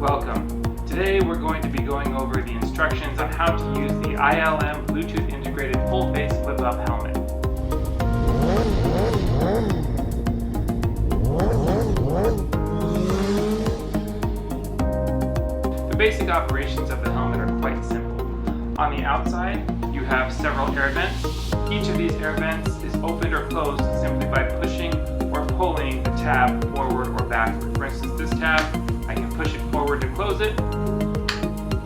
Welcome. Today we're going to be going over the instructions on how to use the ILM Bluetooth integrated full face flip-up helmet. The basic operations of the helmet are quite simple. On the outside, you have several air vents. Each of these air vents is opened or closed simply by pushing or pulling the tab forward or backward. For instance, this tab, I can push it forward to close it,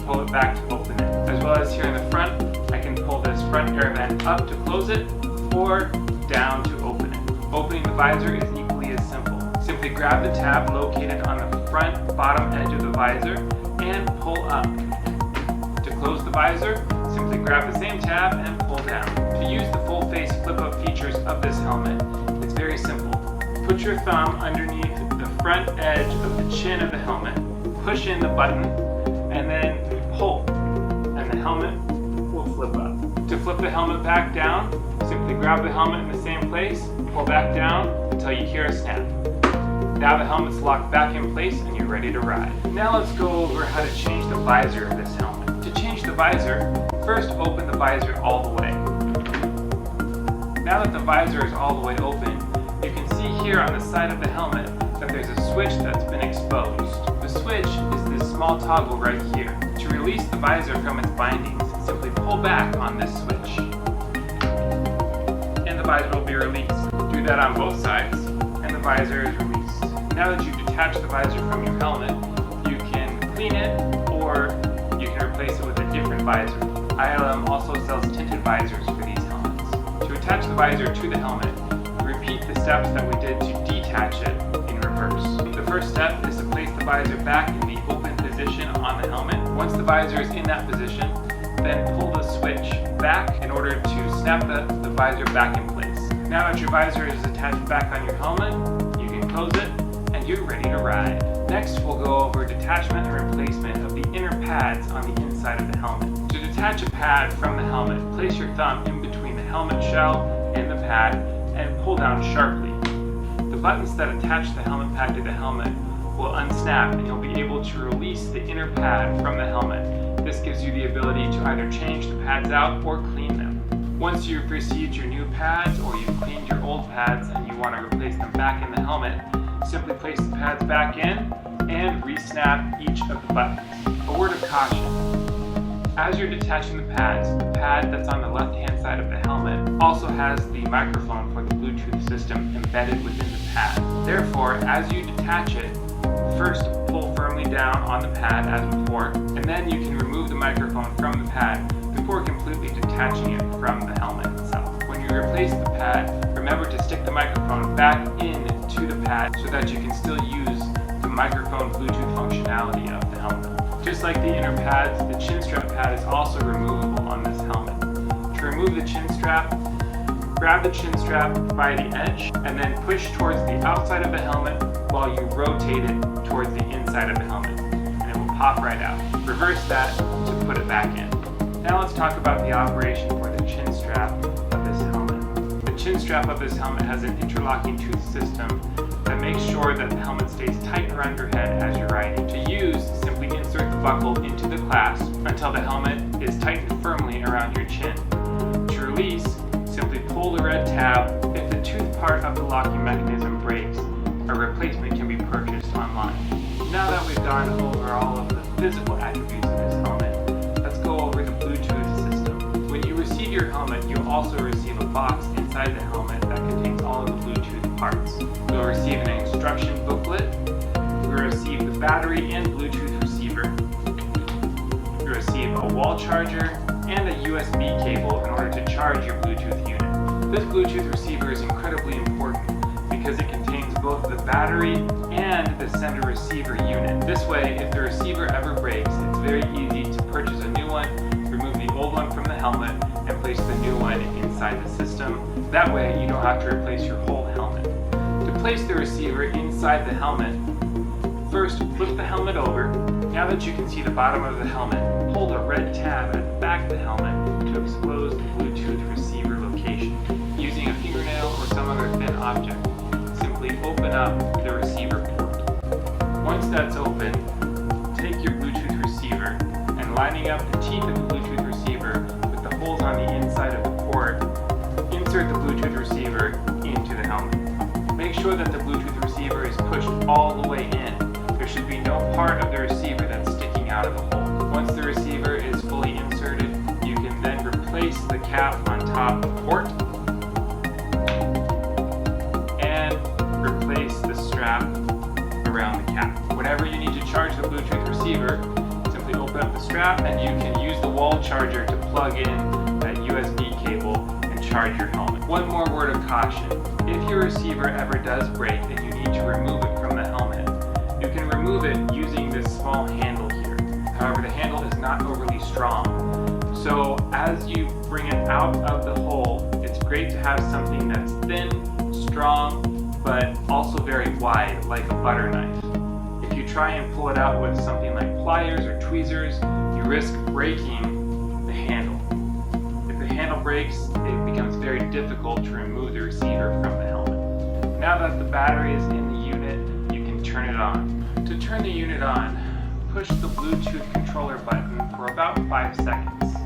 pull it back to open it. As well as here in the front, I can pull this front air vent up to close it or down to open it. Opening the visor is equally as simple. Simply grab the tab located on the front bottom edge of the visor and pull up. To close the visor, simply grab the same tab and pull down. To use the full face flip-up features of this helmet, it's very simple. Put your thumb underneath the front edge of the chin of the helmet, push in the button, and then pull, and the helmet will flip up. To flip the helmet back down, simply grab the helmet in the same place, pull back down until you hear a snap. Now the helmet's locked back in place and you're ready to ride. Now let's go over how to change the visor of this helmet. To change the visor, first open the visor all the way. Now that the visor is all the way open, you can see here on the side of the helmet that there's a switch that's been exposed. The switch is this small toggle right here. To release the visor from its bindings, simply pull back on this switch, and the visor will be released. Do that on both sides, and the visor is released. Now that you've detached the visor from your helmet, you can clean it, or you can replace it with a different visor. ILM also sells tinted visors for these helmets. To attach the visor to the helmet, repeat the steps that we did to detach it in reverse. The first step is to place the visor back in the open position on the helmet. Once the visor is in that position, then pull the switch back in order to snap the visor back in place. Now that your visor is attached back on your helmet, you can close it and you're ready to ride. Next, we'll go over detachment and replacement of the inner pads on the inside of the helmet. To detach a pad from the helmet, place your thumb in between the helmet shell and the pad and pull down sharply. The buttons that attach the helmet pad to the helmet will unsnap and you'll be able to release the inner pad from the helmet. This gives you the ability to either change the pads out or clean them. Once you've received your new pads or you've cleaned your old pads and you want to replace them back in the helmet, simply place the pads back in and re-snap each of the buttons. A word of caution. As you're detaching the pad that's on the left-hand side of the helmet also has the microphone for the Bluetooth system embedded within the pad. Therefore, as you detach it, first pull firmly down on the pad as before, and then you can remove the microphone from the pad before completely detaching it from the helmet itself. When you replace the pad, remember to stick the microphone back into the pad so that you can still use the microphone Bluetooth functionality of the helmet. Just like the inner pads, the chin strap pad is also removable on this helmet. To remove the chin strap, grab the chin strap by the edge and then push towards the outside of the helmet while you rotate it towards the inside of the helmet, and it will pop right out. Reverse that to put it back in. Now let's talk about the operation for the chin strap of this helmet. The chin strap of this helmet has an interlocking tooth system that makes sure that the helmet stays tight around your head as you're riding. To use, simply insert the buckle into the clasp until the helmet is tightened firmly around your chin. To release, simply pull the red tab. If the tooth part of the locking mechanism breaks, a replacement can be purchased online. Now that we've gone over all of the physical attributes of this helmet, let's go over the Bluetooth system. When you receive your helmet, you'll also receive a box inside the helmet that contains all of the Bluetooth parts. You'll receive an instruction booklet, you'll receive the battery and Bluetooth receiver, you'll receive a wall charger, and a USB cable in order to charge your Bluetooth unit. This Bluetooth receiver is incredibly important because it contains both the battery and the sender-receiver unit. This way, if the receiver ever breaks, it's very easy to purchase a new one, remove the old one from the helmet, and place the new one inside the system. That way, you don't have to replace your whole helmet. To place the receiver inside the helmet, first flip the helmet over. Now that you can see the bottom of the helmet, pull the red tab at the back of the helmet to expose the Bluetooth receiver location. Using a fingernail or some other thin object, simply open up the receiver port. Once that's open, take lining up the teeth of the Bluetooth receiver with the holes on the inside of the port, insert the Bluetooth receiver into the helmet. Make sure that the Bluetooth receiver is pushed all the way in. There should be no part of the receiver that's sticking out of the hole. Once the receiver is fully inserted, you can then replace the cap on top of the port and replace the strap around the cap. Whenever you need to charge the Bluetooth receiver, simply open up the strap and you can use the wall charger to plug in that USB cable and charge your helmet. One more word of caution. If your receiver ever does break and you need to remove it from the helmet, you can remove it using this small handle here. However, the handle is not overly strong. So as you bring it out of the hole, it's great to have something that's thin, strong, but also very wide, like a butter knife. If you try and pull it out with something like pliers or tweezers, you risk breaking the handle. If the handle breaks, it becomes very difficult to remove the receiver from the helmet. Now that the battery is in the unit, you can turn it on. To turn the unit on, push the Bluetooth controller button for about 5 seconds.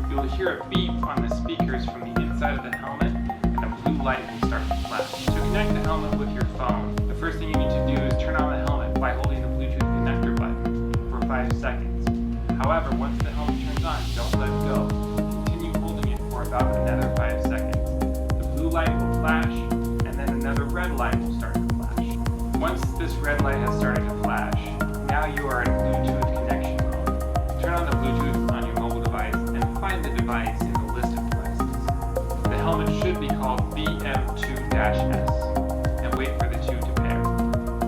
You'll hear a beep on the speakers from the inside of the helmet, and a blue light will start to flash. To connect the helmet with your phone, the first thing you need to do is turn on the helmet by holding the Bluetooth connector button for 5 seconds. However, once the helmet turns on, don't let go. Continue holding it for about another 5 seconds. The blue light will flash, and then another red light will start to flash. Once this red light has started to flash, now you are in Bluetooth connection mode. Turn on the Bluetooth on your mobile device and find the device in the list of devices. The helmet should be called BM2-S and wait for the two to pair.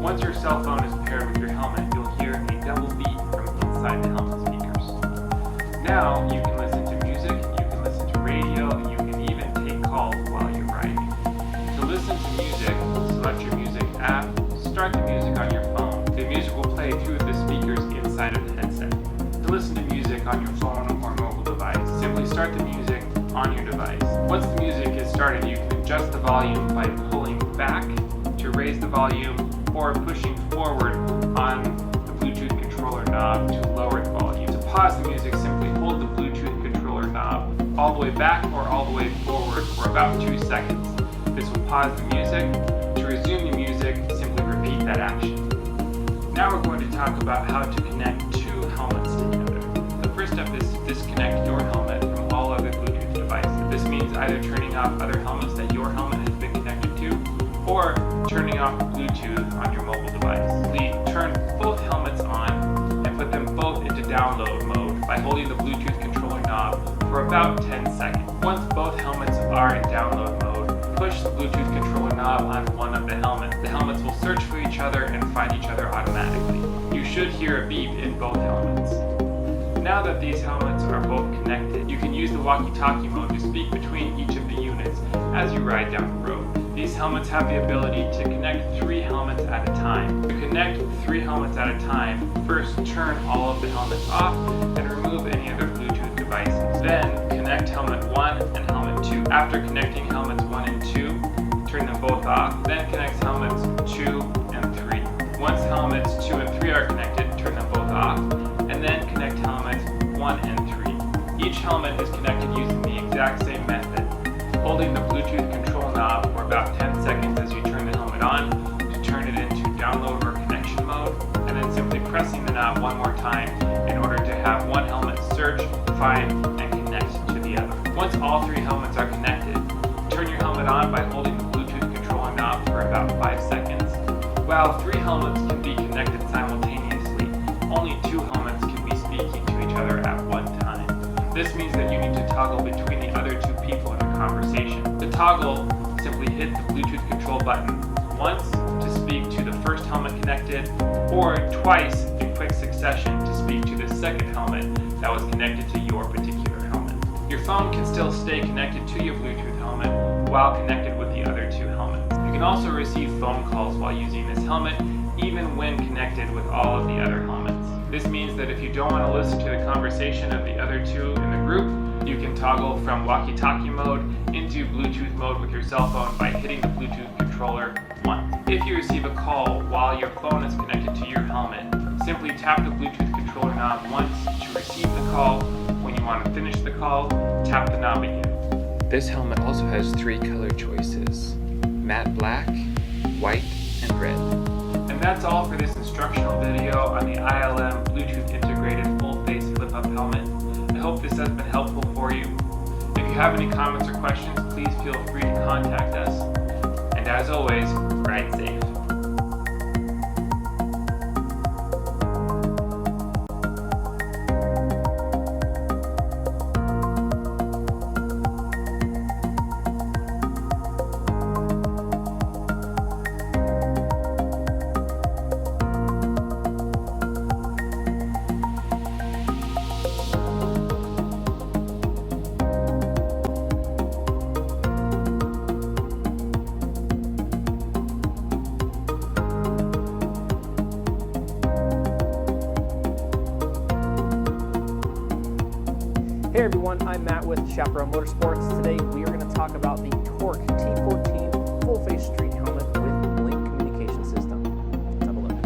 Once your cell phone is paired with your helmet, you'll hear a double beep from inside the helmet speakers. Now you can listen to music, you can listen to radio, and you can even take calls while you're riding. To listen to music, select your music app, start the music on your phone. The music will play through the speakers inside of the headset. To listen to music on your phone or mobile device, simply start the music on your device. Once the music is started, you can adjust the volume by pulling back to raise the volume or pushing forward on the Bluetooth controller knob to lower the volume. To pause the music, simply hold the Bluetooth controller knob all the way back or all the way forward for about 2 seconds. This will pause the music. To resume the music, simply repeat that action. Now we're going to talk about how to connect two helmets together. The first step is to disconnect your helmet from all other Bluetooth devices. This means either turning off other helmets that your helmet has been connected to, or turning off Bluetooth on your mobile device. Simply turn both helmets on and put them both into download mode by holding the Bluetooth controller knob for about 10 seconds. Once both helmets are in download mode, push the Bluetooth controller knob on one of the helmets. The helmets will search for each other and find each other automatically. You should hear a beep in both helmets. Now that these helmets are both connected, you can use the walkie-talkie mode to speak between each of the units as you ride down the road. These helmets have the ability to connect 3 helmets at a time. To connect 3 helmets at a time, first turn all of the helmets off and remove any other Bluetooth devices. Then connect helmet 1 and helmet 2. After connecting helmets 1 and 2, turn them both off. Then connect helmets 2 and 3. Once helmets 2 and 3 are connected, turn them both off, and then connect helmets 1 and 3. Each helmet is connected using the exact same method, holding the Bluetooth control knob for about 10 seconds as you turn the helmet on to turn it into download or connection mode, and then simply pressing the knob one more time in order to have one helmet search, find, and connect to the other. Once all 3 helmets are connected, turn your helmet on by holding the Bluetooth controller knob for about 5 seconds. While 3 helmets can be connected simultaneously, only 2 helmets can be speaking to each other at one time. This means that you need to toggle between the other 2 people in a conversation. To toggle, simply hit the Bluetooth control button once to speak to the first helmet connected, or twice in quick succession to speak to the second helmet that was connected to your particular helmet. Your phone can still stay connected to your Bluetooth helmet while connected with the other 2 helmets. You can also receive phone calls while using this helmet, even when connected with all of the other helmets. This means that if you don't want to listen to the conversation of the other 2 in the group, you can toggle from walkie-talkie mode into Bluetooth mode with your cell phone by hitting the Bluetooth controller once. If you receive a call while your phone is connected to your helmet, simply tap the Bluetooth controller knob once to receive the call. When you want to finish the call, tap the knob again. This helmet also has 3 color choices: matte black, white, and red. And that's all for this instructional video on the ILM Bluetooth integrated full face flip up helmet. I hope this has been helpful for you. If you have any comments or questions, please feel free to contact us. And as always, ride safe. Hey everyone, I'm Matt with Chaparral Motorsports. Today we are going to talk about the Torc T14 full-face street helmet with Blink communication system. Let's have a look.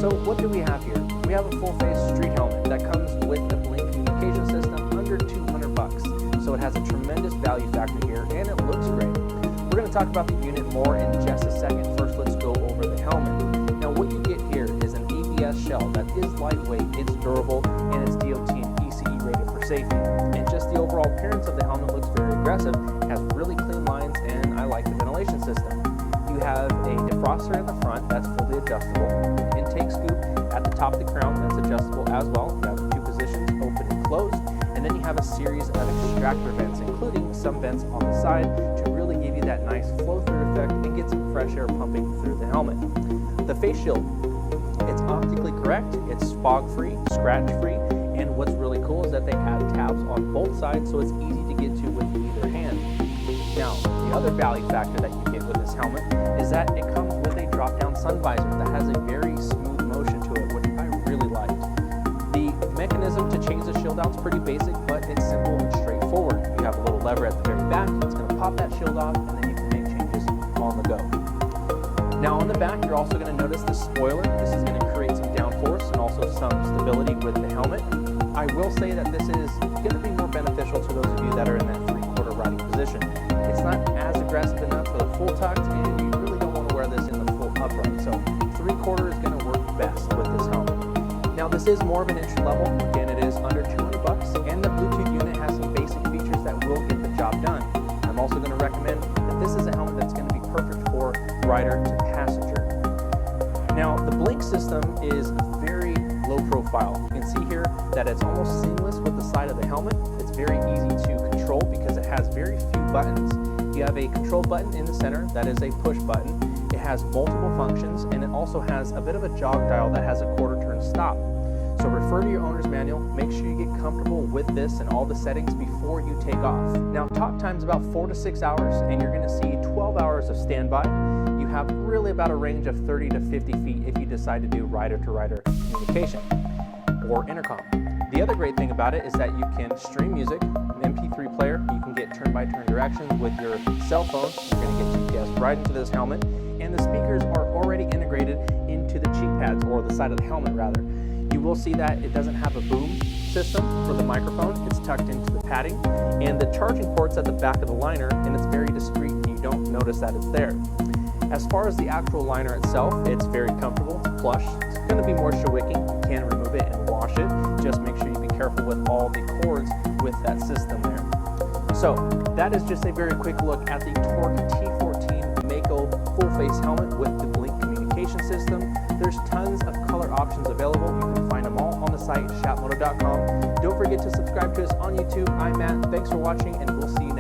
So what do we have here? We have a full-face street helmet that comes with the Blink communication system under $200. So it has a tremendous value factor here and it looks great. We're going to talk about the unit more in just a second. First, let's go over the helmet. Now what you get here is an ABS shell that is lightweight, it's durable, and it's DOT and ECE rated for safety. And just the overall appearance of the helmet looks very aggressive. It has really clean lines, and I like the ventilation system. You have a defroster in the front that's fully adjustable, an intake scoop at the top of the crown that's adjustable as well. You have 2 positions, open and closed, and then you have a series of extractor vents, including some vents on the side to really give you that nice flow-through effect and get some fresh air pumping through the helmet. The face shield, it's optically correct, it's fog-free, scratch-free, and what's really cool is that they add tabs on both sides so it's easy to get to with either hand. Now, the other value factor that you get with this helmet is that it comes with a drop-down sun visor that has a very smooth motion to it, which I really like. The mechanism to change the shield out is pretty basic, but it's simple and straightforward. You have a little lever at the very back, it's going to pop that shield off, and then you can make changes on the go. Now on the back, you're also going to notice the spoiler. This is going to create some downforce and also some stability with the helmet. I will say that this is going to be more beneficial to those of you that are in that 3/4 riding position. It's not as aggressive enough for the full tucked, and you really don't want to wear this in the full upright. So 3/4 is going to work best with this helmet. Now this is more of an entry level. Again, it is under $200, and the Bluetooth unit has some basic features that will get the job done. I'm also going to recommend that this is a helmet that's going to be perfect for rider to passenger. Now the Blink system is very low profile. You can see here that it's almost seamless with the side of the helmet. It's very easy to control because it has very few buttons. You have a control button in the center that is a push button. It has multiple functions, and it also has a bit of a jog dial that has a 1/4 turn stop. So refer to your owner's manual, make sure you get comfortable with this and all the settings before you take off. Now talk time's about 4 to 6 hours, and you're going to see 12 hours of standby. You have really about a range of 30 to 50 feet if you decide to do rider-to-rider communication or intercom. The other great thing about it is that you can stream music, an MP3 player, you can get turn-by-turn directions with your cell phone. You're going to get GPS right into this helmet, and the speakers are already integrated into the cheek pads, or the side of the helmet rather. You will see that it doesn't have a boom system for the microphone. It's tucked into the padding, and the charging port's at the back of the liner, and it's very discreet and you don't notice that it's there. As far as the actual liner itself, it's very comfortable, it's plush. It's going to be more show-wicking. You can remove it and wash it. Just make sure you be careful with all the cords with that system there. So that is just a very quick look at the Torc T14 Mako full-face helmet with the Blink communication system. There's tons of color options available. You can find them all on the site, shapmoto.com. Don't forget to subscribe to us on YouTube. I'm Matt. Thanks for watching, and we'll see you